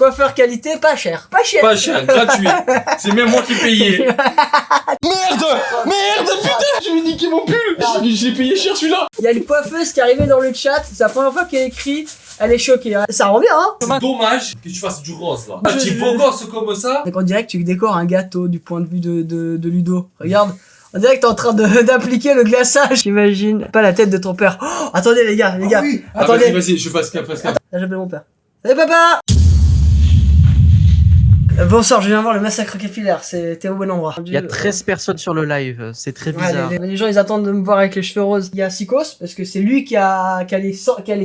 coiffeur qualité, pas cher. Pas cher. Pas cher, gratuit. C'est même moi qui payais. Merde, putain, je vais niquer mon pull. Je l'ai payé cher celui-là. Il y a une coiffeuse qui est arrivée dans le chat, c'est la première fois qu'elle écrit, elle est choquée. Hein. Ça rend bien, hein. C'est dommage que tu fasses du rose là. Un petit beau gosse comme ça. On dirait que tu décores un gâteau du point de vue de Ludo. Regarde. On dirait que t'es en train d'appliquer le glaçage. J'imagine pas la tête de ton père. Oh, attendez les gars. Oui. Attendez. Vas-y, je fasse cap. Là, j'appelle mon père. Salut papa. Bonsoir, je viens voir le massacre capillaire, c'est Théo Bonendroit. Il y a 13 personnes sur le live, c'est très bizarre. Les gens ils attendent de me voir avec les cheveux roses. Il y a Sikos, parce que c'est lui qui a les 100 000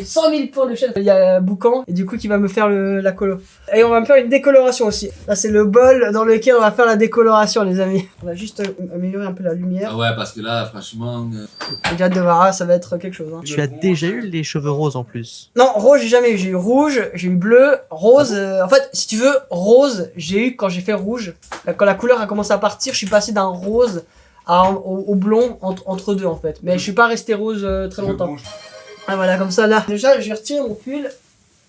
points de chaîne. Il y a Boucan, et du coup qui va me faire la colo. Et on va me faire une décoloration aussi. Là c'est le bol dans lequel on va faire la décoloration les amis. On va juste améliorer un peu la lumière. Ah ouais, parce que là, franchement... J'ai hâte de voir, ça va être quelque chose. Hein. Tu as déjà eu les cheveux roses en plus? Non, rose j'ai jamais eu. J'ai eu rouge, j'ai eu bleu, rose. En fait, si tu veux, rose, j'ai eu quand j'ai fait rouge. Quand la couleur a commencé à partir, je suis passé d'un rose au blond entre deux en fait. Mais je suis pas resté rose très longtemps. Ah voilà, comme ça là. Déjà, je vais retirer mon pull.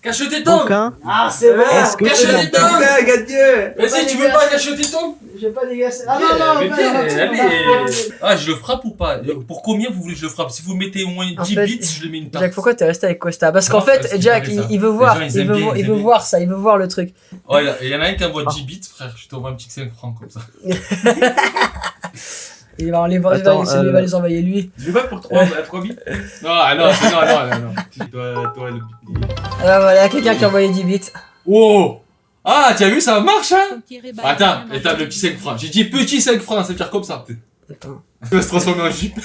Cache tes tongs. Ah c'est bon. Cache tes tongs. Vas-y, tu veux pas cacher tes tongs? Je vais pas dégasser. Ah non, allez. Ah, je le frappe ou pas? Pour combien vous voulez que je le frappe? Si vous mettez au moins 10 bits, je le mets une tarte. Jack, pourquoi t'es resté avec Costa? Parce qu'en fait, Jack, il veut voir, il veut voir ça, il veut voir le truc. Oh, il y en a un qui envoie 10 bits, frère, je t'envoie un petit 5 francs comme ça. Il va les envoyer lui. Je vais pas pour 3 bits? Non. Toi, le... Alors voilà, quelqu'un qui a envoyé 10 bits. Oh! Ah, tu as vu, ça marche, hein? Attends, le petit 5 francs. J'ai dit petit 5 francs, ça veut dire comme ça. Attends. Il va se transformer en jeep.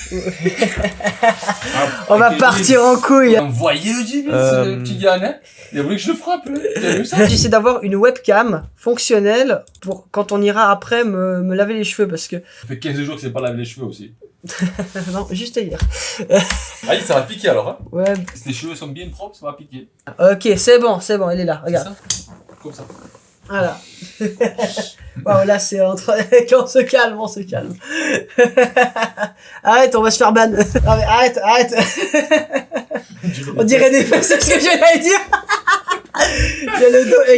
On va partir en couille. Envoyez le jeep, ce petit gars, hein? Il a voulu que je le frappe, hein. Tu as vu ça? J'essaie d'avoir une webcam fonctionnelle pour quand on ira après me laver les cheveux parce que... Ça fait 15 jours que c'est pas lavé les cheveux aussi. Non, juste hier. Ah, ça va piquer alors, hein? Ouais. Si tes cheveux sont bien propres, ça va piquer. Ok, c'est bon, elle est là, regarde. Ça comme ça. Voilà. Wow, là c'est entre... on se calme. Arrête, on va se faire ban. Non mais arrête. On dirait des fesses, c'est ce que j'allais dire.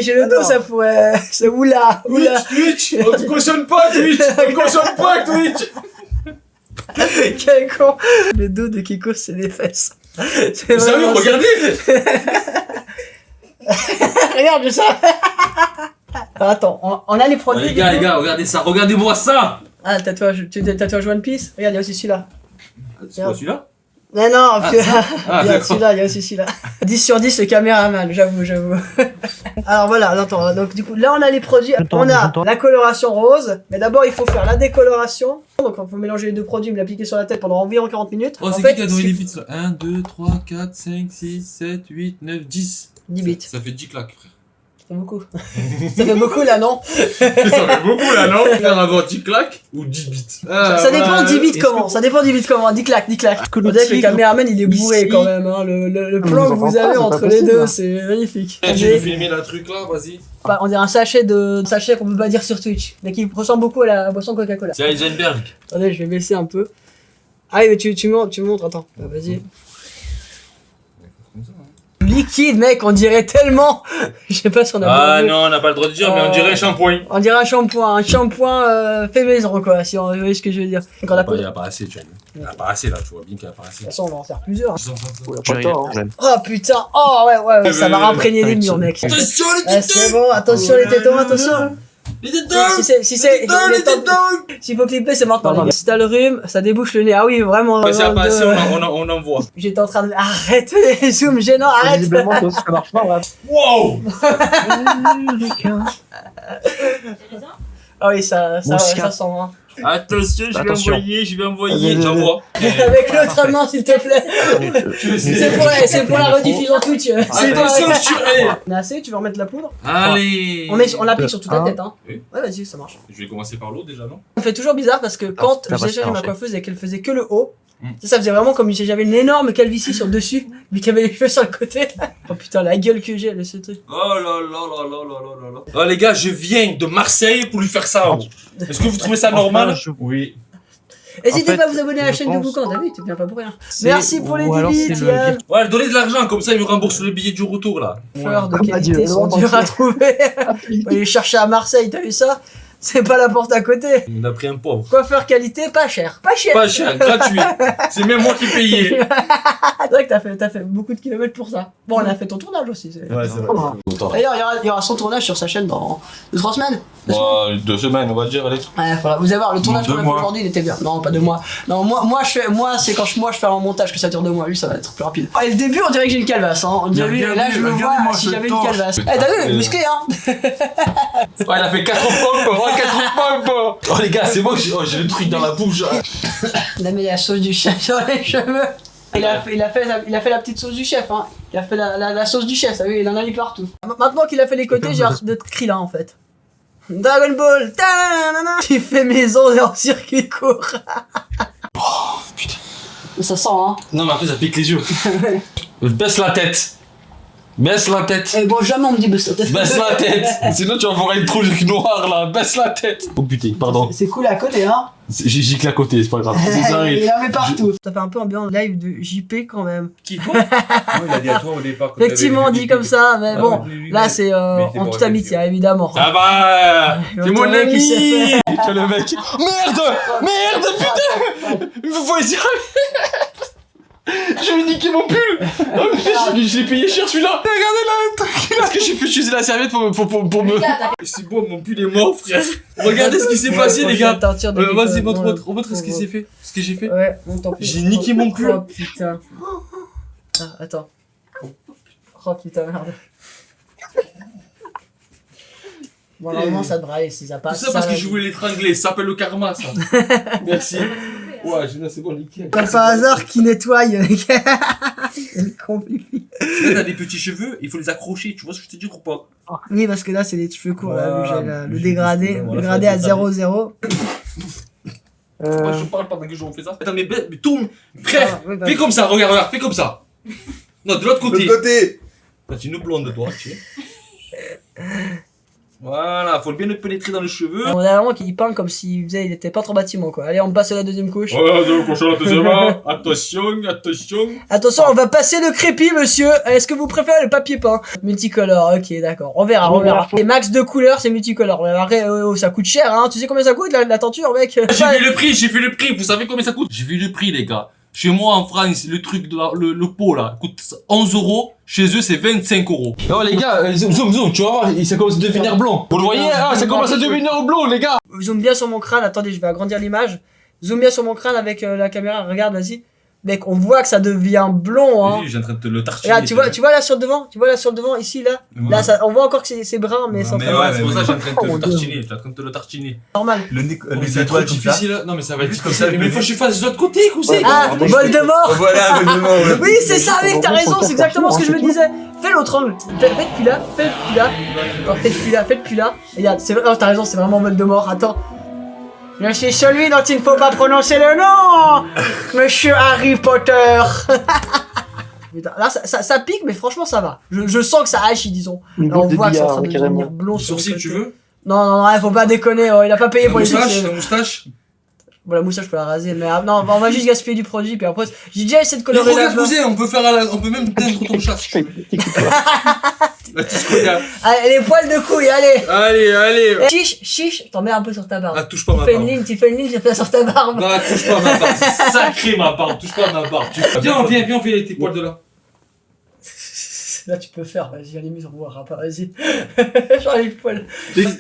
J'ai le dos, ça pourrait... C'est oula. Twitch, on te cautionne pas, Twitch. Quel con. Le dos de Kiko, c'est des fesses. C'est sérieux, regardez. Regarde ça. Alors, attends, on a les produits. Les gars, regardez ça, regardez-moi ça. Ah, tatouage One Piece. Regarde, il y a aussi celui-là. C'est quoi celui-là? Non, il y a aussi celui-là. 10 sur 10 le caméraman, j'avoue. Alors voilà, attends, donc du coup, là on a les produits. On a la coloration rose, mais d'abord il faut faire la décoloration. Donc on peut mélanger les deux produits, me l'appliquer sur la tête pendant environ 40 minutes. Oh, c'est qui a donné les bits là? 1, 2, 3, 4, 5, 6, 7, 8, 9, 10. 10 bits. Ça fait 10 claques, frère. Ça fait beaucoup. Ça fait beaucoup là, non? Faire avoir 10 claques ou 10 bits. Ça dépend 10 bits comment. Ça dépend 10 bits comment. 10 claques. On dirait que le caméraman il est bourré quand même. Hein. Le plan que vous avez entre les deux, c'est magnifique. Tu veux filmer la truc là, vas-y. On dirait un sachet qu'on peut pas dire sur Twitch. Mais qui ressemble beaucoup à la boisson Coca-Cola. C'est Heisenberg. Attendez, je vais baisser un peu. Ah oui, mais tu montres, attends. Vas-y. Liquide, mec, on dirait tellement. Je sais pas si on a. Ah non, on n'a pas le droit de dire, mais on dirait un shampoing. On dirait un shampoing fait maison, quoi, si on voit ce que je veux dire. Il n'y a pas assez, tu vois. Il n'y a pas assez là, tu vois bien qu'il n'y a pas assez. De toute façon, on va en faire plusieurs. Oh putain, ouais, ça va imprégner les murs, mec. Attention les tétons. C'est bon, attention les tétons, attention. Les tétons. S'il faut clipper, c'est maintenant. Si t'as le rhume, ça débouche le nez. Ah oui, vraiment. Ouais, c'est pas assez, on en voit. J'étais en train de... Arrête les zooms gênants, arrête. Visiblement, ça marche pas, bref. Wow. Ah oui, ça sent, hein. Attention, je vais envoyer, j'envoie. Avec l'autre main, s'il te plaît. C'est pour la rediffusion Twitch. Attention, On a assez, tu veux remettre la poudre? Allez. On l'applique sur toute la tête, hein. Oui. Ouais, vas-y, ça marche. Je vais commencer par l'eau déjà, non? Ça me fait toujours bizarre parce que quand j'ai ma coiffeuse et qu'elle faisait que le haut, ça faisait vraiment comme si j'avais une énorme calvitie sur le dessus, mais qu'il y avait les cheveux sur le côté. Oh putain, la gueule que j'ai, ce truc. Oh là là. Oh les gars, je viens de Marseille pour lui faire ça. Est-ce que vous trouvez ça normal? Oui. N'hésitez En pas à fait, vous abonner à la je chaîne de pense- Boucan, David, tu viens pas pour rien. C'est- Merci pour les ou alors 10 c'est bits, le- Yann. Ouais, donnez de l'argent, comme ça ils me remboursent le billet du retour là. Fleurs de Ah, bah, qualité Dieu, sont vraiment, dures à Dieu. trouver. Faut aller chercher à Marseille, t'as vu ça? C'est pas la porte à côté. On a pris un pauvre. Coiffeur qualité, pas cher. Pas cher. Pas cher, gratuit. C'est même moi qui payais. C'est vrai que t'as fait beaucoup de kilomètres pour ça. Bon, on a fait ton tournage aussi. Ouais, c'est vrai. D'ailleurs, il y aura son tournage sur sa chaîne dans 2-3 semaines. Bon, 2 semaines, on va dire, allez. Ouais, voilà. Vous allez voir, le tournage Deux qu'on a fait mois. aujourd'hui, il était bien. Non, pas 2 mois. Non, moi c'est quand je fais un montage que ça dure 2 mois. Lui, ça va être plus rapide. Et le début, on dirait que j'ai une calvasse. Hein. On dirait, lui, là, je le vois si j'avais une calvasse. Eh, t'as vu, musclé, hein. Ouais, il a fait 4 pompes, 4 pompes. Oh les gars, c'est moi, j'ai le truc dans la bouche. Il a mis la sauce du chef sur les cheveux. Il a fait la petite sauce du chef, hein. Il a fait la sauce du chef, ça vu, il en a mis partout. Maintenant qu'il a fait les côtés, j'ai hâte d'être Krillin en fait. Dragon Ball, ta-na-na-na. Il fait maison en circuit court. Oh putain. Ça sent, hein. Non, mais après, ça pique les yeux. Baisse la tête. Baisse la tête. Eh bon, jamais on me dit baisse la tête. Baisse la tête. Sinon, tu vas voir un trou noir là. Baisse la tête. Oh putain, pardon. C'est cool à côté, hein. J'ai giclé à côté, c'est pas grave. Ça arrive. Il en met partout. Ça fait un peu ambiance live de JP quand même. Qui, toi? Moi, il a dit à toi au départ. Effectivement, dit comme ça, mais bon, là c'est en toute amitié, évidemment. Ça va. C'est mon Le mec, il s'est ami. fait. Tu vois le mec. Merde, putain. Il faut essayer. Je vais niquer mon pull. Oh putain, je l'ai payé cher celui-là. Regardez là le truc. Est-ce que j'ai pu utiliser la serviette pour me... C'est bon, mon pull est mort, frère. Regardez ce qui s'est passé, les gars. Vas-y, montre ce qui s'est fait. Ce que j'ai fait. Ouais, on t'en prie. J'ai niqué mon pull. Oh putain. Ah, attends. Oh putain, merde. Bon, normalement ça devrait aller si ça Tout passe. ça parce que je voulais l'étrangler. Ça s'appelle le karma, ça. Merci. Ouais, c'est bon, nickel. Comme par hasard qui nettoie, les gars. C'est compliqué. Là, t'as des petits cheveux, il faut les accrocher. Tu vois ce que je te dis ou pas? Oui, parce que là c'est les cheveux courts, là, Voilà, vu que j'ai le j'ai- dégradé. voilà, Le dégradé ça à va être 0-0. Moi, je parle pendant que je refais ça. Attends, mais tourne. Frère, Ah, oui, bah, fais comme ça, regarde, fais comme ça. Non, de l'autre côté. côté. T'as une blonde, toi, tu sais. Voilà, faut bien le pénétrer dans les cheveux. On a vraiment qu'il parle comme s'il faisait, il était pas trop bâtiment quoi. Allez, on passe à la deuxième couche. Ouais, donc, on change la deuxième. Attention, attention. Attention, on va passer le crépi, monsieur. Est-ce que vous préférez le papier peint? Multicolore, ok, d'accord. On verra. Les max de couleurs, c'est multicolore. Après, ça coûte cher, hein. Tu sais combien ça coûte la tenture, mec? J'ai vu le prix. Vous savez combien ça coûte? J'ai vu le prix, les gars. Chez moi, en France, le truc de le pot, là, coûte 11 €. Chez eux, c'est 25 €. Oh, les gars, zoom, tu vois, ça commence à devenir blanc. Vous le voyez, ah, ça commence à devenir blanc, les gars. Zoom bien sur mon crâne. Attendez, je vais agrandir l'image. Zoom bien sur mon crâne avec la caméra. Regarde, vas-y. Mec, on voit que ça devient blond, hein. Oui, j'ai en train de te le tartiner. Regarde, tu vois là sur le devant, ici, là. Ouais. Là, ça, on voit encore que c'est brun, mais c'est en Mais train de- ouais, c'est pour ça que j'ai en train de te Oh, le tartiner. J'ai en train de te le tartiner. normal. C'est trop difficile. Non, mais ça va être Juste comme difficile. ça, Mais il faut que je fasse de l'autre côté, cousin. Ah, Voldemort. Voilà, ouais. Oui, c'est ça, mec, t'as raison, c'est exactement ce que je me disais. Fais l'autre angle. Fais depuis là, fais depuis là. Attends, fais depuis là. Regarde, oh, t'as raison, c'est vraiment Voldemort. Attends. Je suis celui dont il ne faut pas prononcer le nom, Monsieur Harry Potter. Putain, là, ça pique, mais franchement, ça va. Je sens que ça agit, disons. Là, on voit que c'est en train de devenir blond sur le Sourcil, côté. tu veux? Non, faut pas déconner. Oh, il a pas payé pour les sourcils. La moustache. Bon, la moustache, je peux la raser, mais non, on va juste gaspiller du produit, puis après, j'ai déjà essayé de Mais colorer la regarde, cousin, on peut même teindre ton chat. Bah, tout ce qu'on a. Allez, les poils de couille, allez. Allez. Chiche, t'en mets un peu sur ta barbe. Ah, touche pas ma Tu fais une barbe. ligne, tu fais sur ta barbe. Non, touche pas ma barbe. C'est sacré ma barbe. Touche pas ma barbe. Viens, on fait tes poils de là. Là, tu peux faire, vas-y, à la limite, on voit pas, vas-y. Genre les poils.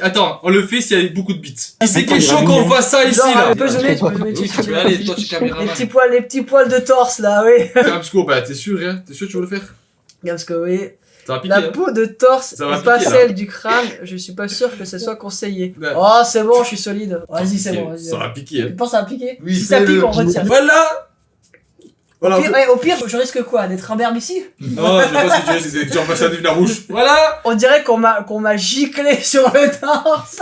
Attends, on le fait s'il y a beaucoup de bits. C'est quelque chose qu'on fasse ça ici Genre, là. tu peux zoomer, Oui, tu peux aller, toi tu es caméraman. les petits poils de torse, là, oui. Gamsco, bah t'es sûr, hein? T'es sûr que tu veux le faire? Parce que, oui, Ça va piquer. la hein. peau de torse Ça va et pas piquer, là. celle du crâne, je suis pas sûr que ce soit conseillé. Ouais. Oh, c'est bon, je suis solide. Vas-y, c'est bon, vas-y. Ça va piquer. Tu Hein. penses que ça va piquer? Oui, Si ça fais-le. pique, on retire. Voilà! Voilà, Au pire, je risque quoi? D'être un berbe ici? non, je sais pas ce que tu veux, c'est que tu en passes à devenir rouge. Voilà! On dirait qu'on m'a giclé sur le torse.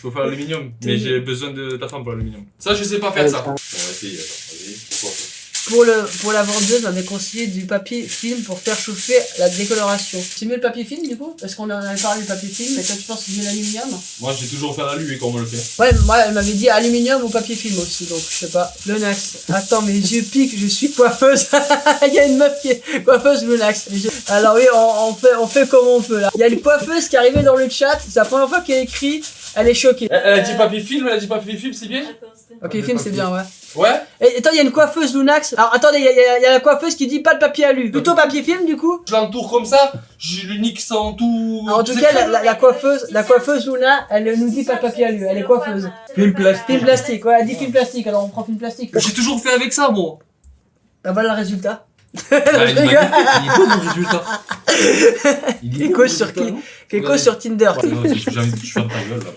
Faut faire l'aluminium, mais j'ai besoin de ta femme pour l'aluminium. Ça, je sais pas faire ça. On va essayer, attends, vas-y. Pour la vendeuse, m'avait conseillé du papier film pour faire chauffer la décoloration. C'est mieux le papier film du coup? Parce qu'on en avait parlé du papier film, mais toi tu penses que c'est mieux l'aluminium? Moi j'ai toujours fait l'alu et qu'on me le fait. Ouais, moi elle m'avait dit aluminium ou papier film aussi, donc je sais pas. Lunax. Attends, mes yeux piquent, je suis coiffeuse. Il y a une meuf qui est coiffeuse Lunax. Alors oui, on fait comme on peut là. Il y a une coiffeuse qui est arrivée dans le chat, c'est la première fois qu'elle écrit, elle est choquée. Elle a dit papier film, c'est bien? Papier film c'est bien, ouais. Ouais. Et attends, il y a une coiffeuse Lunax. Alors attendez, il y a la coiffeuse qui dit pas de papier alu. Plutôt papier film du coup. Je l'entoure comme ça, je le nique sans tout. Alors, en tout cas, la coiffeuse Luna, elle nous dit pas de papier alu, elle est coiffeuse. Film plastique. Film plastique, ouais, elle dit film plastique, alors on prend film plastique. J'ai toujours fait avec ça, moi. Bah voilà le résultat. Bah, il est beau mon résultat. Keko sur Tinder. Je ferme ta gueule là.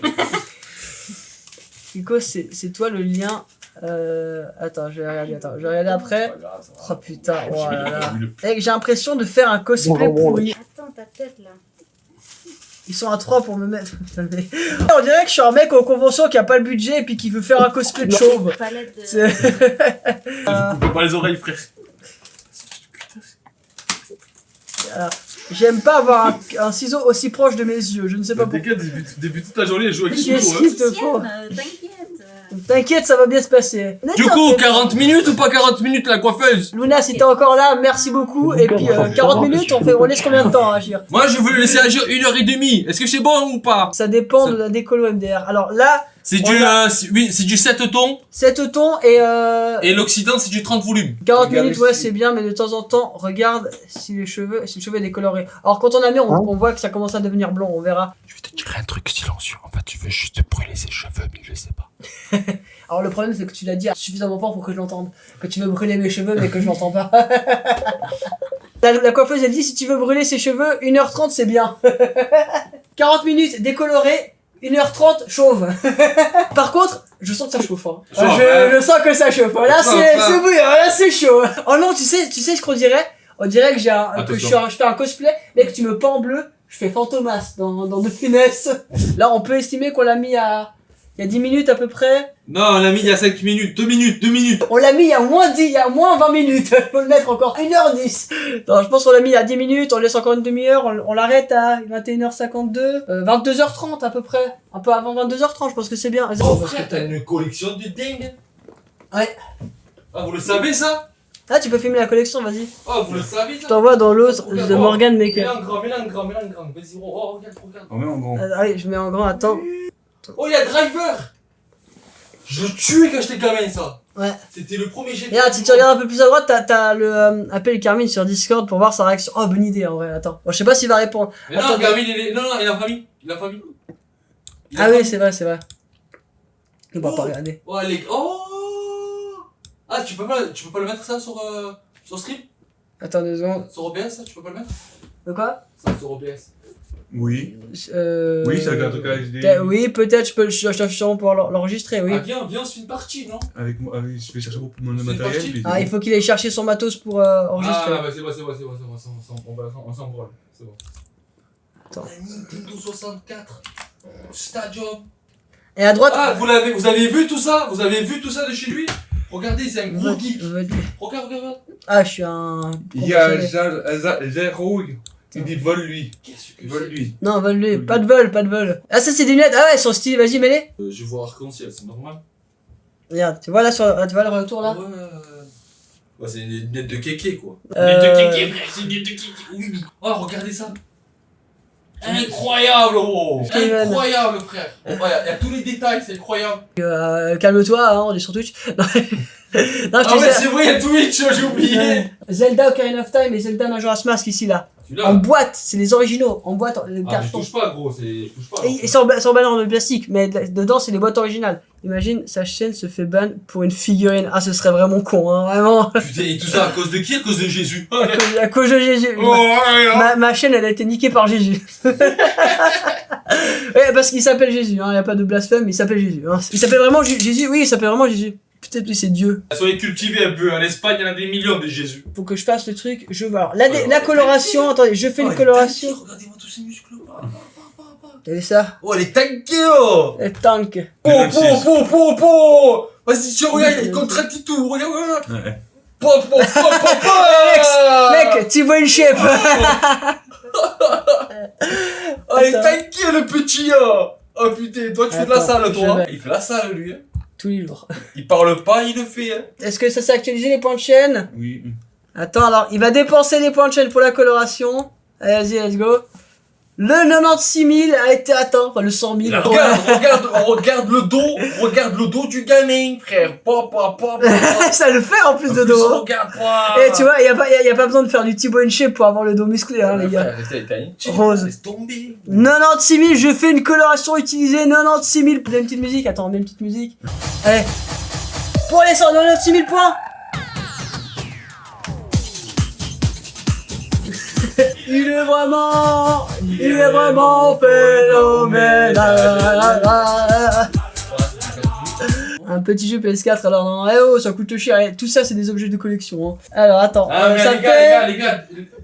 Keko, c'est toi le lien. Attends, je vais regarder après. Oh putain, oh là là. Hey, j'ai l'impression de faire un cosplay pourri. Attends, ta tête là. Ils sont à 3 pour me mettre. Putain, mais... On dirait que je suis un mec en convention qui a pas le budget et puis qui veut faire un cosplay de chauve. Palette de... Je coupe pas les oreilles, frère. Alors, j'aime pas avoir un ciseau aussi proche de mes yeux, je ne sais pas pourquoi. Depuis toute la journée, elle joue avec Qu'est-ce qu'il te faut? T'inquiète. T'inquiète, ça va bien se passer. Du coup, 40 minutes ou pas 40 minutes la coiffeuse? Luna, si t'es encore là, merci beaucoup. Et puis 40 minutes, on laisse combien de temps à agir? Moi, je veux le laisser agir 1h30. Est-ce que c'est bon ou pas? Ça dépend de la décolo MDR. Alors là, c'est du 7 tons. 7 tons et l'Occident, c'est du 30 volumes. 40 minutes, ouais, c'est bien, mais de temps en temps, regarde si le cheveu est décoloré. Alors quand on a mis, on voit que ça commence à devenir blond, on verra. Je vais te dire un truc silencieux. En fait, tu veux juste brûler ses cheveux, mais je sais pas. Alors le problème, c'est que tu l'as dit suffisamment fort pour que je l'entende. Que tu veux brûler mes cheveux, mais que je l'entends pas. La coiffeuse, elle dit, si tu veux brûler ses cheveux, 1h30, c'est bien. 40 minutes décoloré, 1h30 chauve. Par contre, je sens que ça chauffe. Hein. Je sens que ça chauffe. Là, c'est bouillant, là, c'est chaud. Oh non, tu sais ce qu'on dirait? On dirait que je fais un cosplay, mais que tu me pends en bleu, je fais Fantomas dans De Funès. Là, on peut estimer qu'on l'a mis il y a 10 minutes à peu près. Non, on l'a mis il y a 5 minutes, 2 minutes. On l'a mis il y a moins 20 minutes. Faut le mettre encore 1h10. Non, je pense qu'on l'a mis il y a 10 minutes, on laisse encore une demi-heure, on l'arrête à 21h52, 22h30 à peu près. Un peu avant 22h30, je pense que c'est bien. Oh frère, t'as une collection de dingue. Ouais. Ah, vous le savez ça? Ah, tu peux filmer la collection, vas-y. Oh, vous le savez ça? Je t'envoie dans l'autre de Morgan Maker. Mets-le en grand. Vas-y, regarde. Oh, mets en grand. Ah oui, je mets en grand, attends. Oh, il y a Driver! Je tuais quand j'étais gamin, ça. Ouais. C'était le premier GTA. Regarde, si tu regardes un peu plus à droite, t'as le appel Carmine sur Discord pour voir sa réaction. Oh, bonne idée en vrai, attends. Bon, je sais pas s'il va répondre. Mais non, Carmine, il a famille. Ah oui, c'est vrai. Il va pas regarder. Oh, ah, tu peux pas le mettre ça sur stream? Attends 2 secondes. Sur OBS, ça, tu peux pas le mettre? De quoi? Ça, sur OBS. Oui. Oui, ça regarde le HD. Oui, peut-être, je peux sûrement pouvoir l'enregistrer, oui. Ah, viens, on se fait une partie, non? Avec moi, je vais chercher mon matériel. Puis Ah, il faut qu'il aille chercher son matos pour enregistrer. Ah, bah c'est bon, on s'en branle. C'est bon. Attends. Nintendo 64 Stadium. Et à droite. Ah, vous avez vu tout ça? Vous avez vu tout ça de chez lui? Regardez, c'est un gros geek. Regarde. Ah, je suis un. il y a Zéro. Il dit vole-lui. Vole-lui. Non, vole-lui. Pas de vol. Ah, ça, c'est des lunettes. Ah ouais, elles sont stylées. Vas-y, mets-les. Je vois arc-en-ciel, c'est normal. Regarde, tu vois là, tu vois le retour là? Ouais, c'est une lunette de kéké, quoi. Lunette de kéké, frère, c'est une lunette de kéké. Oui. Oh, regardez ça. Incroyable, gros. Incroyable, frère. Il y a tous les détails, c'est incroyable. Calme-toi, hein, on est sur Twitch. Non, ah ouais, c'est vrai, il y a Twitch, j'ai oublié. Zelda Ocarina of Time et Zelda Majora's Mask ici là. En boîte, c'est les originaux, en boîte, je touche pas, gros, je touche pas. Et sans ballon de plastique, mais dedans c'est les boîtes originales. Imagine, sa chaîne se fait ban pour une figurine. Ah, ce serait vraiment con, hein, vraiment. Putain, et tout ça à cause de qui? À cause de Jésus. À cause de Jésus. Ma chaîne, elle a été niquée par Jésus. Ouais, parce qu'il s'appelle Jésus, hein, y a pas de blasphème, il s'appelle Jésus. Hein. Il s'appelle vraiment Jésus, oui, il s'appelle vraiment Jésus. Peut-être que c'est Dieu. Soyez cultivés un peu, en Espagne il y en a des millions de Jésus. Faut que je fasse le truc, je vois. La coloration, attendez, je fais une coloration. Regardez-moi tous ces muscles là. T'as vu ça? Oh, elle est tankée, oh! Elle tank. Vas-y, tu regardes, il contracte tout, regarde. Ouais. Pop, pop, pop, pop, pop. Mec, tu vois une shape. Allez, t'inquiète le petit oh putain, toi tu fais de la Attends, salle toi. vais- Il fait la salle lui. Hein. Tous les jours. Il parle pas, il le fait. Hein. Est-ce que ça s'est actualisé les points de chaîne? Oui. Attends, alors, il va dépenser les points de chaîne pour la coloration. Allez, vas-y, let's go. Le 96 000 a été atteint, enfin le 100 000. Regarde le dos du gamin, frère. Pop, pop, pop. Ça le fait en plus de dos. Hein. Regarde pas. Et tu vois, y a pas besoin de faire du Thibaut InShape pour avoir le dos musclé, hein, les gars. Rose. Laisse tomber. 96 000, je fais une coloration utilisée, 96 000. Mets une petite musique, attends, mets une petite musique. Allez. Pour les 196 000 points. Il est vraiment phénoménal. Un petit jeu PS4, alors non, eh oh, ça coûte cher. Eh, tout ça, c'est des objets de collection. Hein. Alors, attends. Ah, mais ça les fait... gars,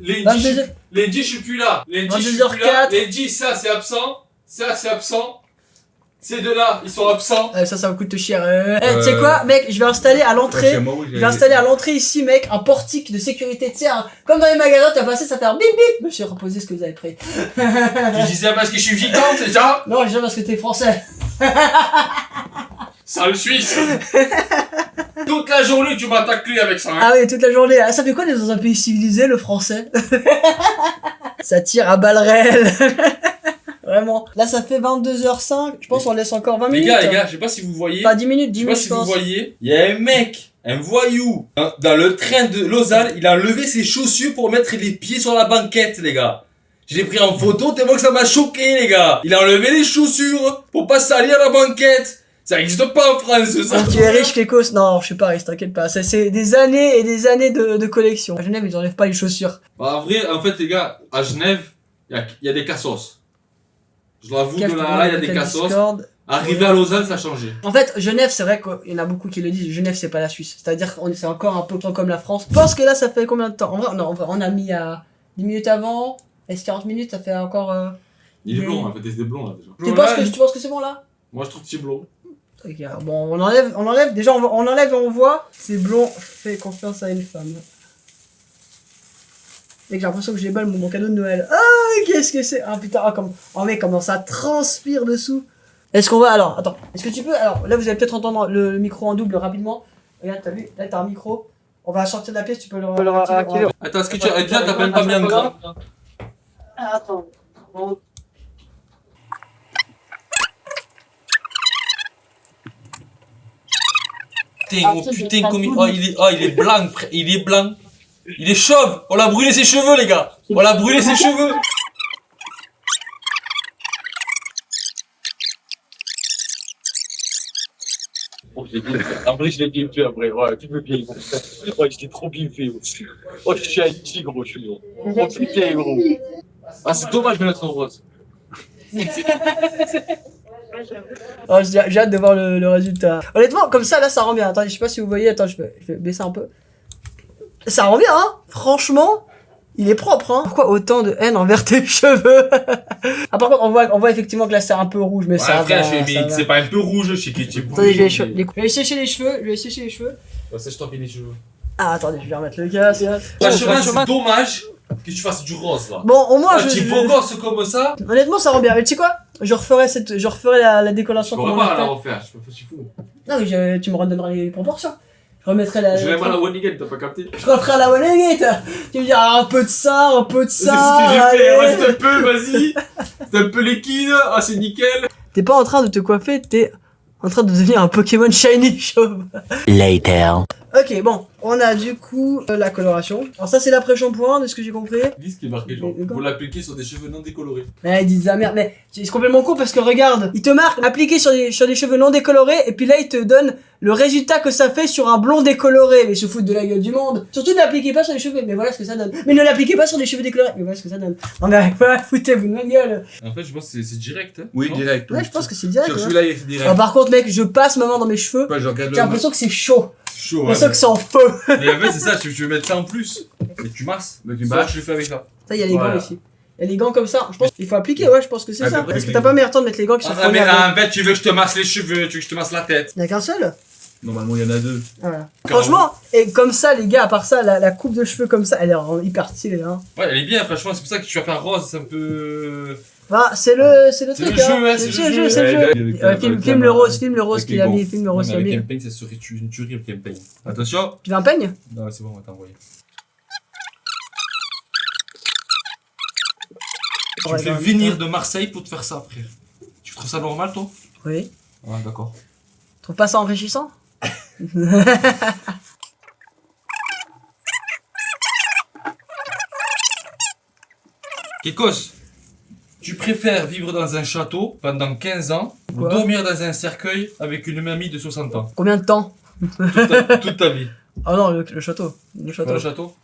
les 22h. Lundi, je suis plus là. Lundi, je suis plus là. Lundi, ça, c'est absent. Ça, c'est absent. Ces deux-là, ils sont absents. Ça me coûte cher. Tu sais quoi, mec, je vais installer à l'entrée. Je vais installer à l'entrée ici, mec, un portique de sécurité. Tu sais, comme dans les magasins, tu vas passer, ça fait un bip bip. Monsieur, reposez ce que vous avez pris. Tu disais parce que je suis gitan, c'est ça? Non, je dis parce que t'es français. Sale Suisse. Toute la journée, tu m'as taclé avec ça. Hein. Ah oui, toute la journée. Ah, ça fait quoi d'être dans un pays civilisé, le français? Ça tire à balles réelles. Vraiment. Là, ça fait 22h05. Je pense qu'on laisse encore 20 minutes. Les gars, je sais pas si vous voyez. Pas 10 minutes, 10 Je sais minutes. pas si vous voyez. Il y a un mec, un voyou, dans le train de Lausanne. Il a levé ses chaussures pour mettre les pieds sur la banquette, les gars. Je l'ai pris en photo tellement que ça m'a choqué, les gars. Il a enlevé les chaussures pour pas salir la banquette. Ça existe pas en France, ça. Tu es riche, Kekos? Non, je suis pas riche, t'inquiète pas. C'est des années et des années de collection. À Genève, ils enlèvent pas les chaussures. Bah, en vrai, en fait, les gars, à Genève, il y a des cassos. Je l'avoue, de là, il y a des cassos. Arrivé à Lausanne, ça a changé. En fait, Genève, c'est vrai qu'il y en a beaucoup qui le disent. Genève, c'est pas la Suisse. C'est-à-dire que c'est encore un peu comme la France. Je pense que là, ça fait combien de temps? En vrai, on a mis à 10 minutes avant. Est-ce 40 minutes, ça fait encore. Il est blond, en fait, il est blond là déjà. Tu penses que c'est bon là? Moi, je trouve que c'est blond. Ok, bon, on enlève. Déjà, on enlève et on voit. C'est blond, fais confiance à une femme. Mec, j'ai l'impression que j'ai balle mon cadeau de Noël. Ah, qu'est-ce que c'est? Ah putain, mec, comment ça transpire dessous. Est-ce qu'on va, alors, attends, est-ce que tu peux, alors, là vous allez peut-être entendre le micro en double rapidement. Regarde, t'as vu, là t'as un micro. On va sortir de la pièce, tu peux le réactiver. Attends, est-ce que tu t'as même pas bien grave? Ah, attends. Putain, comme il est blanc, frère, il est blanc. Il est chauve. On l'a brûlé ses cheveux, les gars. On l'a brûlé ses cheveux. Oh, en vrai, je l'ai bien fait après. Ouais, tu veux bien. Ouais, je l'ai trop bien fait aussi. Oh, je suis un tigre, je suis gros. Oh putain, gros. Ah, c'est dommage de mettre en rose. Oh, j'ai hâte de voir le résultat. Honnêtement, comme ça, là, ça rend bien. Attends, je sais pas si vous voyez. Attends, je vais baisser un peu. Ça rend bien, hein. Franchement, il est propre, hein. Pourquoi autant de haine envers tes cheveux? Ah, par contre, on voit effectivement que là, c'est un peu rouge, mais ça va. C'est pas un peu rouge, je sais qu'il est rouge. Attendez, je vais sécher les cheveux. Sèche-toi les cheveux. Ah, attendez, je vais remettre le casque. Franchement, c'est dommage que tu fasses du rose, là. Bon, au moins, Tu es beau gosse comme ça. Honnêtement, ça rend bien. Mais tu sais quoi? Je referai la décoration. Je pourrais pas la refaire, je peux pas si fou. Non, mais tu me redonneras les proportions. Je remettrai la. Je vais pas la one again, t'as pas capté? Je referai à la one again. Tu me diras un peu de ça, un peu de ça. C'est ce que j'ai fait, reste un peu, vas-y. C'est un peu liquide, ah c'est nickel. T'es pas en train de te coiffer, t'es en train de devenir un Pokémon shiny chauve. Later. Ok, bon, on a du coup la coloration. Alors ça c'est l'après-shampoing, de ce que j'ai compris. Dis ce qui est marqué, genre, vous l'appliquez sur des cheveux non décolorés. Mais ils disent la merde, mais c'est complètement con parce que regarde, il te marque appliqué sur des cheveux non décolorés et puis là il te donne le résultat que ça fait sur un blond décoloré. Mais se foutent de la gueule du monde. Surtout ne l'appliquez pas sur les cheveux, mais voilà ce que ça donne. Mais ne l'appliquez pas sur des cheveux décolorés, mais voilà ce que ça donne. Non mais voilà, foutez-vous de ma gueule. En fait, je pense que c'est direct, hein. Oui, direct. Ouais, je pense que c'est direct. Sur Ouais. celui-là, c'est direct. Alors, par contre mec, je passe ma main dans mes cheveux, Ouais, je regarde j'ai l'impression que c'est chaud. chaud. J'ai l'impression que c'est en feu. Mais en fait, c'est ça, tu veux mettre ça en plus. Mais tu masses. Mais tu Ça, bâches. je le fais avec ça. Ça, il y a les Voilà. gants ici. Il y a les gants comme ça. Je pense qu'il faut appliquer, ouais, je pense que c'est Ah, ça. mais Parce que t'as pas meilleur temps de mettre les gants qui sont Ah, mais fournis. en fait, tu veux que je te masse les cheveux, tu veux que je te masse la tête. Il y en a qu'un seul. Normalement, il y en a 2. Voilà. Franchement, et comme ça, les gars, à part ça, la coupe de cheveux comme ça, elle est vraiment hyper stylée. Hein. Ouais, elle est bien, franchement, c'est pour ça que tu vas faire rose, c'est un peu. Bah, c'est le truc, le jeu, hein. ouais, C'est c'est le le jeu, c'est le jeu. Filme le rose qu'il a mis, filme le rose qu'il a Avec mis. un peigne, ça serait une tuerie avec un peigne. Attention. Tu veux un peigne? Non, c'est bon, on va t'envoyer. Tu me fais venir de Marseille pour te faire ça, frère. Tu trouves ça normal, toi? Oui. Ouais, d'accord. Tu trouves pas ça enrichissant? Kekos, tu préfères vivre dans un château pendant 15 ans ou Quoi dormir dans un cercueil avec une mamie de 60 ans? Combien de temps? Toute ta vie. Oh non, le château. Le Dans château. le château?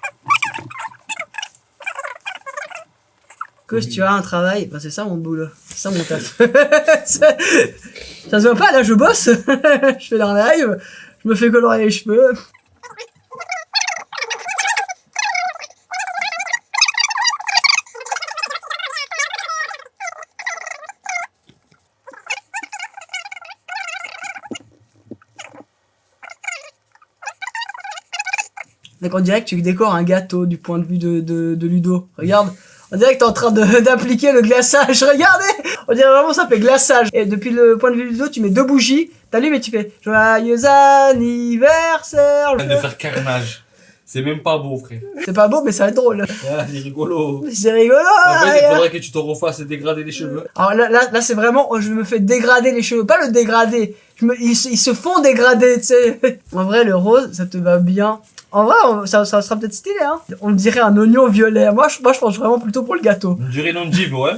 Que si tu as un travail, bah c'est ça mon boulot. C'est ça mon taf. Ça se voit pas, là je bosse. Je fais un live. Je me fais colorer les cheveux. Donc on dirait que tu décores un gâteau du point de vue de Ludo. Regarde, on dirait que t'es en train d'appliquer le glaçage. Regardez, on dirait vraiment ça fait glaçage. Et depuis le point de vue de Ludo, tu mets 2 bougies, t'allumes et tu fais joyeux anniversaire. De faire carnage. C'est même pas beau, frère. C'est pas beau, mais ça va être drôle. Ah, c'est rigolo. C'est rigolo. En fait, il hein. faudrait que tu te refasses et dégrader les cheveux. Alors là c'est vraiment, je me fais dégrader les cheveux, pas le dégrader. Ils se font dégrader, tu sais. En vrai, le rose, ça te va bien. En vrai, ça sera peut-être stylé, hein. On dirait un oignon violet. Moi, je pense vraiment plutôt pour le gâteau. Une durée non div, ouais.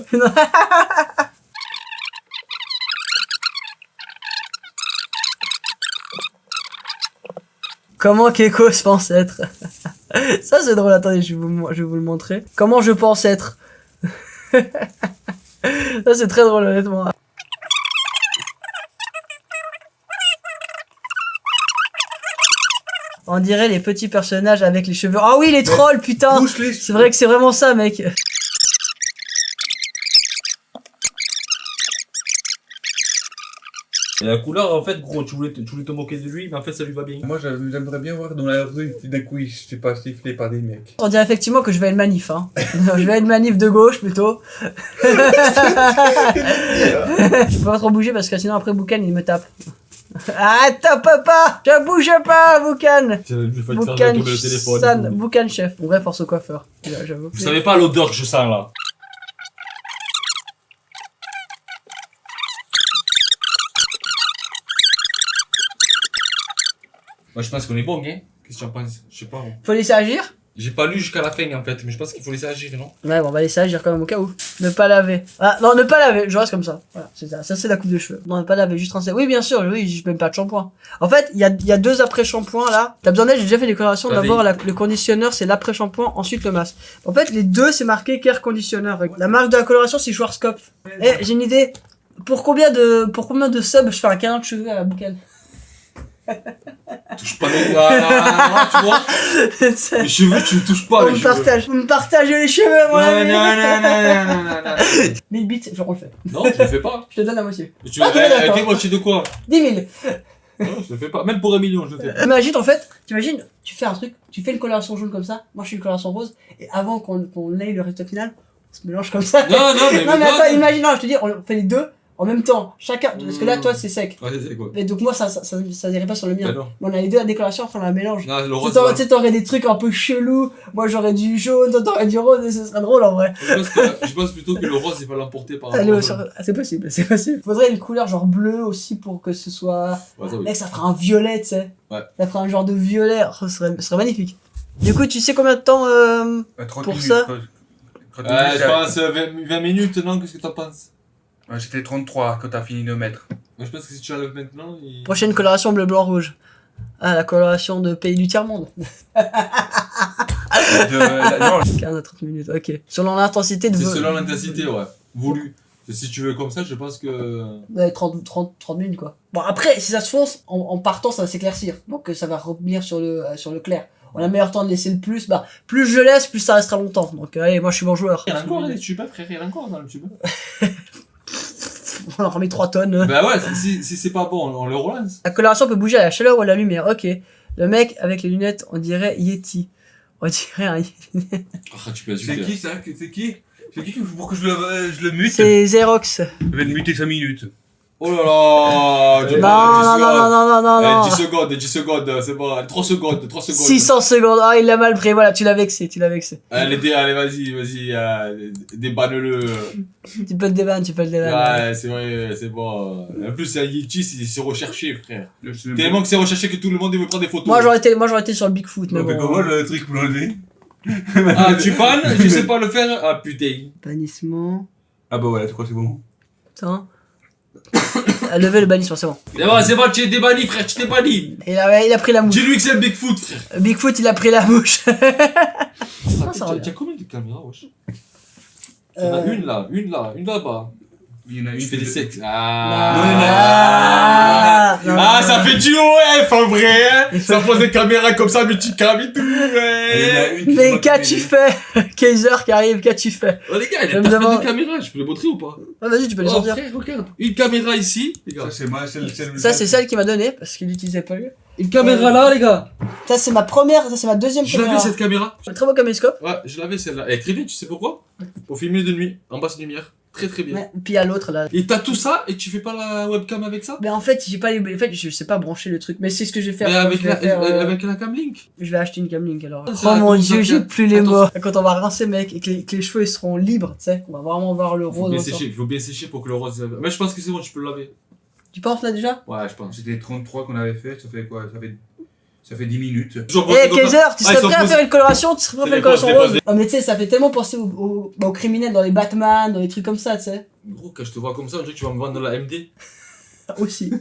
Comment Kekos pense être. Ça, c'est drôle. Attendez, je vais vous le montrer. Comment je pense être. Ça, c'est très drôle, honnêtement. On dirait les petits personnages avec les cheveux. Ah oui, les trolls, putain. Bouge-les. C'est vrai que c'est vraiment ça, mec. Et la couleur, en fait, gros, tu voulais te moquer de lui, mais en fait, ça lui va bien. Moi, j'aimerais bien voir dans la rue, d'un coup, je sais pas, sifflé par des mecs. On dirait effectivement que je vais à une manif, hein. Je vais à une manif de gauche, plutôt. Je peux pas trop bouger parce que sinon après Boucan il me tape. Ah, tape pas. Je bouge pas, Boucan. Boucan chef. En vrai, force au coiffeur. Là, j'avoue. Vous savez pas l'odeur que je sens là? Moi je pense qu'on est bon, hein? Qu'est-ce que tu en penses? Je sais pas. Moi. Faut laisser agir. J'ai pas lu jusqu'à la fin en fait, mais je pense qu'il faut laisser agir, non? Ouais, bon, on va laisser agir quand même au cas où. Ne pas laver. Ah, non, ne pas laver. Je reste comme ça. Voilà, c'est ça. Ça, c'est la coupe de cheveux. Non, ne pas laver, juste rincer. Oui, bien sûr, oui, je mets pas de shampoing. En fait, il y a 2 après-shampoings là. T'as besoin d'aide, j'ai déjà fait des déclarations. D'abord, le conditionneur, c'est l'après-shampoing, ensuite le masque. En fait, les deux, c'est marqué care conditioner. La marque de la coloration, c'est Schwarzkopf. Eh, j'ai une idée. Pour combien de subs je fais un câlin de cheveux à la Boucan? Touche pas les gars, tu vois? Les cheveux, tu touches pas les cheveux. On me partage les cheveux, moi. Non. 1000 bits, je le fais. Non, je le fais pas. Je te donne la moitié. Tu Ah, t'es d'accord. quelle moitié de quoi? 10 000. Non, je le fais pas. Même pour 1 million, je le fais pas. Imagine, en fait, tu fais un truc, tu fais une coloration jaune comme ça, moi je fais une coloration rose, et avant qu'on ait le résultat final, on se mélange comme ça. Non, mais attends, imagine, non, je te dis, on fait les deux en même temps, chacun, parce que là, toi, c'est sec. Ouais, c'est quoi? Et donc moi, ça n'irait pas sur le mien. Bah non. Mais on a les deux à décoration, enfin on la mélange. Non, le Tu rose. sais, t'aurais des trucs un peu chelous, moi j'aurais du jaune, toi t'aurais du rose, et ce serait drôle en vrai. Je pense plutôt que le rose, il va l'emporter par rapport Allez, au jaune. c'est possible. Faudrait une couleur genre bleue aussi pour que ce soit. Ouais, ça, oui. Mec, ça fera un violet, tu sais. Ouais. Ça fera un genre de violet, ce serait magnifique. Du coup, tu sais combien de temps 30 pour minutes, ça Je pense 20 minutes, non? Qu'est-ce que t'en penses? Ouais, j'étais 33 quand t'as fini de mettre. Moi, je pense que si tu enlèves maintenant, Prochaine coloration bleu, blanc, rouge. Ah, la coloration de pays du tiers-monde. Non, 15 à 30 minutes, ok. Selon l'intensité de c'est selon l'intensité, ouais. Voulu. Et si tu veux comme ça, je pense que. Ouais, 30 minutes quoi. Bon, après, si ça se fonce, en partant, ça va s'éclaircir. Donc ça va revenir sur le clair. On a meilleur temps de laisser le plus. Bah, plus je laisse, plus ça restera longtemps. Donc allez, moi je suis bon joueur. Il y en a encore là, des tubes, frère, il y en a encore dans le tube. on en remet 3 tonnes. Bah ouais, si c'est pas bon, on le relance. La coloration peut bouger à la chaleur ou à la lumière, ok. Le mec avec les lunettes, on dirait Yeti. On dirait un Yeti. Ah, tu peux C'est qui ça? C'est qui? C'est qui pour que je le mute? C'est Xerox. Je vais le muter 5 minutes. Oh là là! Non. 10 secondes, c'est bon, 3 secondes. 600 secondes, ah il l'a mal pris, voilà, tu l'as vexé. Allez, vas-y, débanne-le. Tu peux le débanner, Ouais, c'est vrai, c'est bon. En plus, c'est Yeti, c'est recherché, frère. Tellement que c'est recherché que tout le monde veut prendre des photos. Moi j'aurais été sur le Bigfoot, mais bon. Comment le truc pour l'enlever? Ah, tu bannes? Je sais pas le faire. Ah, putain. Bannissement. Ah bah voilà, je crois que c'est bon. Attends. Lever le bannissement, c'est bon. C'est bon, tu es débanni, frère, tu t'es banni. Il a pris la mouche. Dis-lui que c'est un Bigfoot, frère. Bigfoot, il a pris la mouche. T'as combien de caméras, wesh? Il y en a une là-bas. Il y en a une. Je fais des sexes. Ça fait du OF en vrai, hein. Ça pose des caméras comme ça, mais tu cames et tout, ouais. Mais qu'as-tu fait? Kaiser qui arrive, qu'as-tu fait? Oh les gars, il y a de caméras, je peux les montrer ou pas? Ah, vas-y, tu peux les sortir. Frère, regarde. Une caméra ici, les gars. Ça, c'est celle qu'il m'a donné parce qu'il l'utilisait pas lui. Une caméra là, les gars. Ça, c'est ma deuxième Je caméra. l'avais cette caméra. Un très beau caméscope. Ouais, je l'avais celle-là. Elle est très bien, tu sais pourquoi? Pour filmer de nuit, en basse lumière. Très très bien. Ouais, puis il y a l'autre là. Et t'as tout ça et tu fais pas la webcam avec ça? Mais en fait, j'ai pas les. En fait, je sais pas brancher le truc. Mais c'est ce que je vais faire. Mais avec la faire, Camlink. Je vais acheter une Camlink alors. Ah, Oh mon attends, dieu, j'ai plus les attends. mots. Quand on va rincer, mec, et que les cheveux ils seront libres, tu sais, on va vraiment voir le rose. Il faut bien sécher pour que le rose. Mais je pense que c'est bon, tu peux le laver. Tu penses là déjà? Ouais, je pense. C'était 33 qu'on avait fait, ça fait quoi? Ça fait 10 minutes. Eh Kaiser, tu serais prêt à faire une coloration? Tu serais prêt à faire une coloration rose? Non mais tu sais, ça fait tellement penser aux criminels dans les Batman, dans les trucs comme ça, tu sais. Gros, quand je te vois comme ça, on dirait que tu vas me vendre de la MD. Aussi.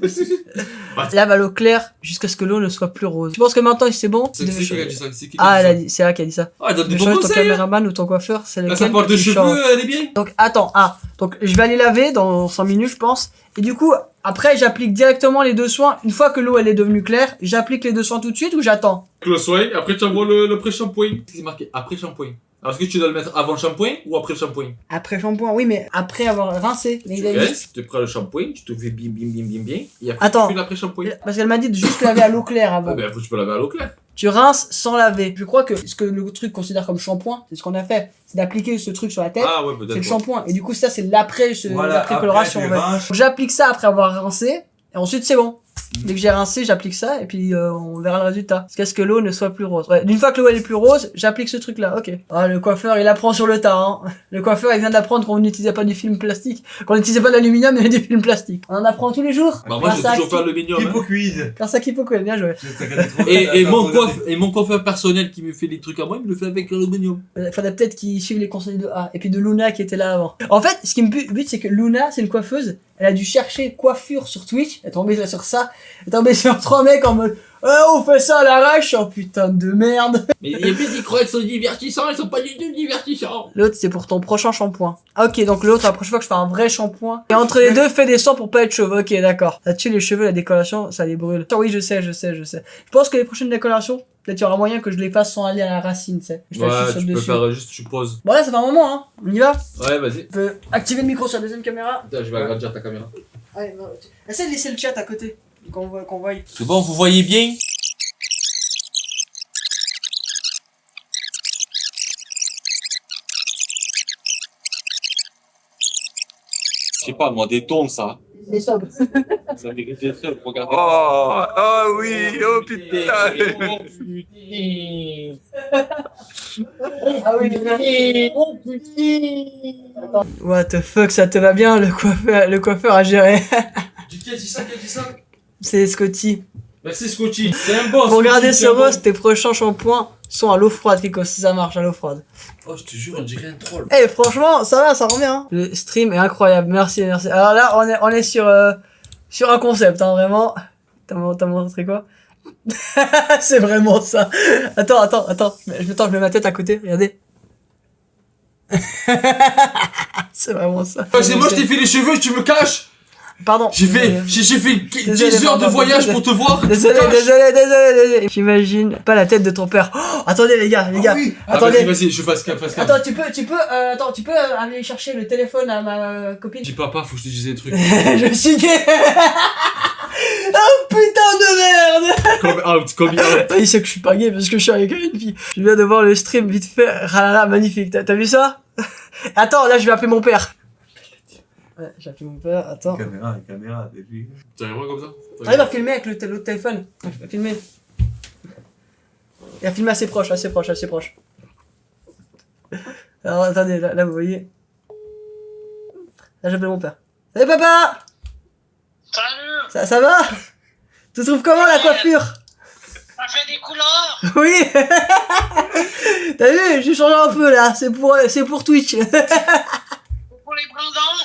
Lave à l'eau claire jusqu'à ce que l'eau ne soit plus rose. Tu penses que maintenant c'est bon? C'est qui a dit ça? Ah, c'est elle qui a dit ça. Ah, donne Je des change bons ton conseils. caméraman ou ton coiffeur, c'est Là, lequel ça parle de que tu changes. cheveux, elle est bien. Donc attends, donc je vais aller laver dans 5 minutes je pense. Et du coup, après j'applique directement les 2 soins. Une fois que l'eau elle est devenue claire, j'applique les 2 soins tout de suite ou j'attends? Close soin, après tu envoies le pré-shampoing. C'est marqué après shampoing. Alors est-ce que tu dois le mettre avant le shampoing ou après le shampoing? Après shampoing, oui, mais après avoir rincé. Mais Tu restes, tu prends le shampoing, tu te fais bim. Et après Attends. tu fais l'après-shampoing. Parce qu'elle m'a dit de juste laver à l'eau claire avant. Ah ben après tu peux laver à l'eau claire. Tu rinces sans laver. Je crois que ce que le truc considère comme shampoing, c'est ce qu'on a fait. C'est d'appliquer ce truc sur la tête. Ah ouais, peut-être. C'est le shampoing. Et du coup, ça, c'est l'après-coloration. Voilà, En fait. J'applique ça après avoir rincé. Et ensuite, c'est bon. Dès que j'ai rincé, j'applique ça. Et puis, on verra le résultat. Jusqu'à ce que l'eau ne soit plus rose. Ouais. D'une fois que l'eau elle est plus rose, j'applique ce truc-là. Ok. Ah, le coiffeur, il apprend sur le tas. Hein. Le coiffeur, il vient d'apprendre qu'on n'utilisait pas du film plastique. Qu'on n'utilisait pas d'aluminium, mais du film plastique. On en apprend tous les jours. Bah moi, je vais toujours faire le mignon. Kipo quiz. Grâce à Kipoko, bien joué. Et mon coiffeur personnel qui me fait des trucs à moi, il me le fait avec l'aluminium. Il faudrait peut-être qu'ils suivent les conseils de A. Et puis de Luna qui était là avant. En fait, ce qui me bute, c'est que Luna, c'est une coiffeuse. Elle a dû chercher coiffure sur Twitch. Elle est tombée sur ça. Elle est tombée sur 3 mecs en mode on fait ça à l'arrache. Oh putain de merde. Mais il y a plus qui croient qu'ils sont divertissants, ils sont pas du tout divertissants. L'autre, c'est pour ton prochain shampoing. Ah, ok, donc l'autre, la prochaine fois que je fais un vrai shampoing. Et entre les deux, fais des sons pour pas être chauve. Ok, d'accord. Là-dessus, les cheveux, la décoloration, ça les brûle. Oui, je sais. Je pense que les prochaines décolorations, peut-être il y aura moyen que je les fasse sans aller à la racine, tu sais. Je fais juste sur tu le peux dessus. faire juste, tu poses. Bon, là, ça fait un moment, hein. On y va. Ouais, vas-y. Tu peux activer le micro sur la deuxième caméra. Putain, je vais agrandir ta caméra. Ouais, non, essaie de laisser le chat à côté. Qu'on voit. C'est bon, vous voyez bien? Je sais pas, moi, des tons, ça. C'est sobre. Ça mérite des trucs, regardez. Oh oui, oh putain. Ah oui, oh putain. What the fuck, ça te va bien, le coiffeur à gérer. Qui a dit ça? C'est Scotty. Merci Scotty, c'est un boss. Pour regarder ce rose, tes prochains shampoings sont à l'eau froide, Kiko, si ça marche à l'eau froide. Oh, je te jure, on dirait un troll. Eh, franchement, ça va, ça rend bien. Hein. Le stream est incroyable, merci. Alors là, on est sur un concept, hein, vraiment. T'as montré quoi? C'est vraiment ça. Attends. Je mets ma tête à côté, regardez. C'est vraiment ça. C'est moi, je t'ai fait les cheveux, tu me caches. Pardon. J'ai fait Désolé, 10 heures de pardon, voyage désolé. pour te voir. Désolé. J'imagine pas la tête de ton père. Oh, attendez les gars. oui. Attendez. Vas-y, je fasse cap. Attends, tu peux aller chercher le téléphone à ma copine. Dis papa, faut que je te dise des trucs. Je suis gay. Oh putain de merde. Come out. Il sait que je suis pas gay parce que je suis avec une fille. Je viens de voir le stream vite fait. Ah là, magnifique. T'as vu ça? Attends, là je vais appeler mon père. Ouais, j'ai appelé mon père. Attends. Caméra, t'es vu. Tu arriveras comme ça? Ah, il va filmer avec l'autre téléphone. Il va filmer. Il a filmé assez proche. Alors attendez, là vous voyez. Là j'appelle mon père. Salut papa. Salut. Ça va? Tu trouves comment la coiffure? Ça fait des couleurs. Oui. T'as vu, j'ai changé un peu là. C'est pour Twitch. Pour les brandons.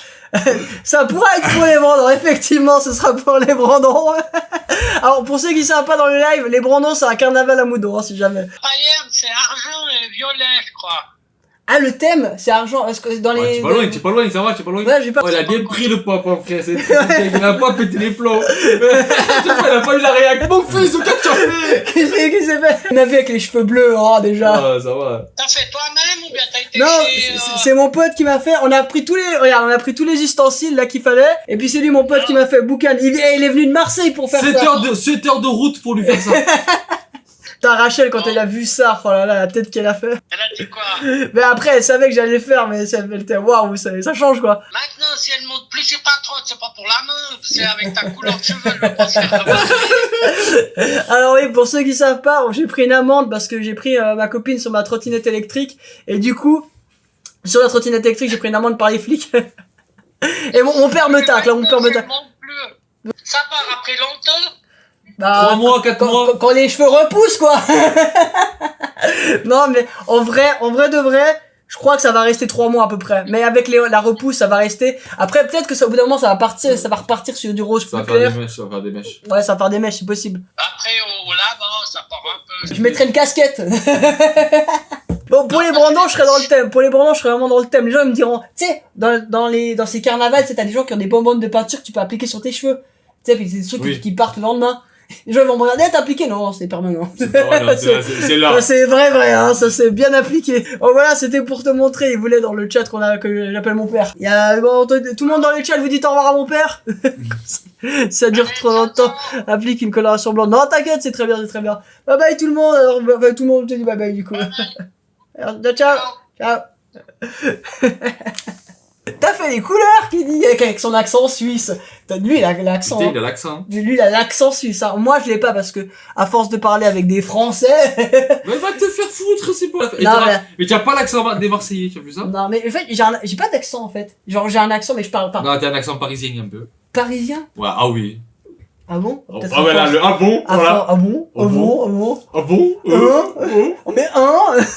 Ça pourra être pour les Brandons, effectivement, ce sera pour les Brandons. Alors, pour ceux qui savent pas dans le live, les Brandons, c'est un carnaval à Moudon, hein, si jamais. Païenne, c'est argent et violet, je crois. Ah, le thème, c'est argent, est-ce que dans les... T'es pas loin, ça va, t'es pas loin. Ouais, j'ai pas... Oh, il a bien pris le papa, frère, il a pas pété les plombs. Il a pas eu la réaction. Mon fils, qu'est-ce que tu as fait? Qu'est-ce qui s'est fait? Il m'a vu avec les cheveux bleus, oh, déjà. Ah, ça va. T'as fait toi-même ou bien t'as été Non, chez... c'est mon pote qui m'a fait, on a pris tous les ustensiles là qu'il fallait, et puis c'est lui mon pote qui m'a fait boucan. Il est venu de Marseille pour faire 7 ça. 7 heures de route pour lui faire ça. Putain, Rachel, quand elle a vu ça, oh là là, la tête qu'elle a fait. Elle a dit quoi? Mais après, elle savait que j'allais le faire, mais elle était waouh, ça change quoi. Maintenant, si elle monte plus, c'est pas trop, c'est pas pour la meuf, c'est avec ta couleur de cheveux, je pense qu'elle va. Alors oui, pour ceux qui savent pas, j'ai pris une amende parce que j'ai pris ma copine sur ma trottinette électrique, et du coup, sur la trottinette électrique, j'ai pris une amende par les flics. Et mon père me tacle, là, mon père me tacle. Ça part après longtemps. Bah, 3 mois, 4 mois. Quand les cheveux repoussent, quoi. Non, mais en vrai de vrai, je crois que ça va rester 3 mois à peu près. Mais avec la repousse, ça va rester. Après, peut-être que ça, au bout d'un moment, ça va repartir sur du rose plus clair. Ça va faire des mèches. Ouais, ça va faire des mèches, c'est possible. Après, là-bas, ça part un peu. Je mettrai une casquette. Bon, pour les Brandons, je serai dans le thème. Pour les Brandons, je serai vraiment dans le thème. Les gens, ils me diront, tu sais, dans ces carnavals, tu sais, t'as des gens qui ont des bonbonnes de peinture que tu peux appliquer sur tes cheveux. Tu sais, puis c'est des trucs qui partent le lendemain. Les gens vont me regarder, t'as appliqué? Non, c'est permanent. C'est là. C'est vrai, hein, ça c'est bien appliqué. Oh voilà, c'était pour te montrer. Il voulait dans le chat que j'appelle mon père. Il y a, bon, tout le monde dans le chat vous dit au revoir à mon père. Ça dure trop longtemps. Applique une coloration blonde. Non, t'inquiète, c'est très bien. Bye bye tout le monde. Alors, tout le monde te dit bye bye du coup. Alors, ciao. T'as fait des couleurs, qui dit, avec son accent suisse. Lui, il a l'accent. Il a l'accent. Lui, il a l'accent suisse. Hein. Moi, je l'ai pas parce que, à force de parler avec des Français. Mais va te faire foutre, c'est pas. Mais tu as pas l'accent des Marseillais, tu as vu ça? Non, mais en fait, j'ai pas d'accent en fait. Genre, j'ai un accent, mais je parle pas. Non, t'as un accent parisien un peu. Parisien? Ouais, ah oui. Ah bon? Ah voilà, le ah bon, voilà. Ah bon? Ah bon? Ah bon? Mais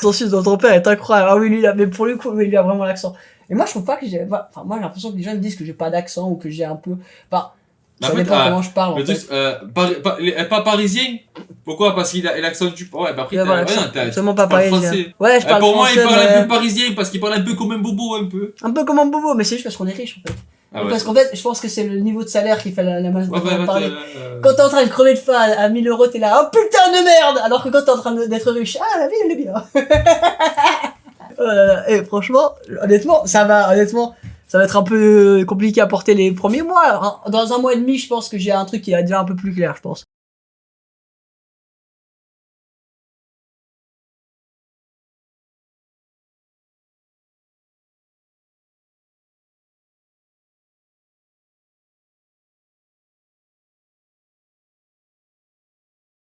ton suisse dans ton père est incroyable. Ah oui, lui, mais pour le coup, lui, il a vraiment l'accent. Et moi, je trouve pas que j'ai. Enfin, moi, j'ai l'impression que les gens me disent que j'ai pas d'accent ou que j'ai un peu. Enfin, ça dépend comment je parle. Le truc, pas parisien. Pourquoi? Parce qu'il a l'accent du. Ouais, bah après, t'as seulement pas parisien. Ouais, je parle pour moi, français, il parle un peu parisien parce qu'il parle un peu comme un bobo, un peu. Un peu comme un bobo, mais c'est juste parce qu'on est riche, en fait. Ah ouais, parce qu'en fait, je pense que c'est le niveau de salaire qui fait la masse de parler. Ouais. Quand t'es en train de crever de faim à 1000 euros, t'es là, oh putain de merde! Alors que quand t'es en train d'être riche, ah, la vie, elle est bien. Et franchement, honnêtement, ça va être un peu compliqué à porter les premiers mois. Dans 1 mois et demi, je pense que j'ai un truc qui va déjà un peu plus clair, je pense.